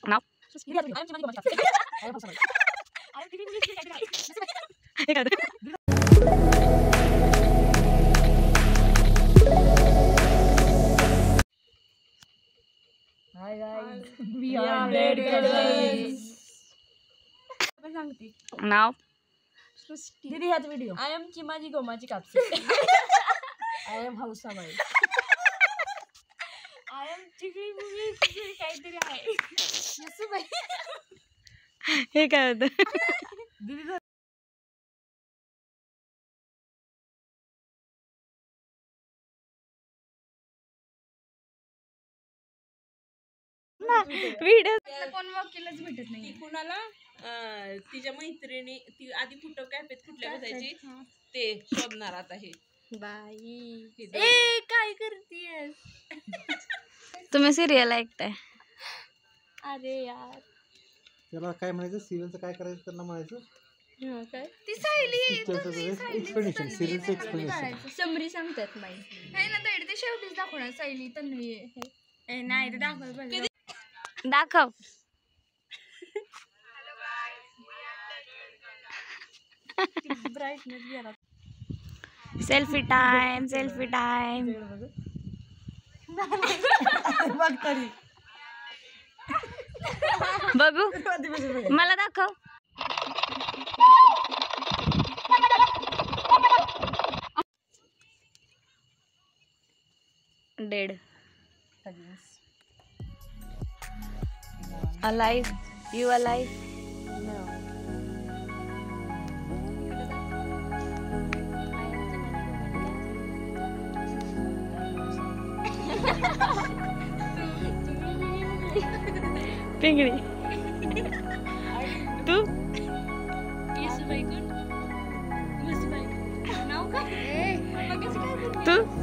now hi guys we are dead colours सांगते नाव सृष्टी दीदी ह्याच video I am Chimaji Gomachi Kapse I am Hausabai I am चिकली मुली काहीतरी आहे नसूबाई हे काय होतं दीदी व्हिडिओ कोण वकीलच भेटत नाही कुणाला तिच्या मैत्रिणी ती आधी कुठं कॅफेत कुठल्या बसायची ते शोधणार आता हे बाई ए काय करतेस तुम्ही सिरियल ऐकताय अरे यार त्याला काय म्हणायचं सिरियलचं काय करायचं त्यांना म्हणायचं काय ती सायली एक्सप्लेनेशन सिरियलचं एक्सप्लेनेशन समरी सांगतात माई हे ना तर ते शेवटीच दाखवणार सायली तन्वी हे नाही ते दाखवलं पाहिजे दाखव ब्राईटनेस गेला सेल्फी टाइम सेल्फी टाइम बघ तरी बघू मला दाखव डेड alive you alive पिंगळी तू येसूबाई कोण मसूबाई नाव काय तू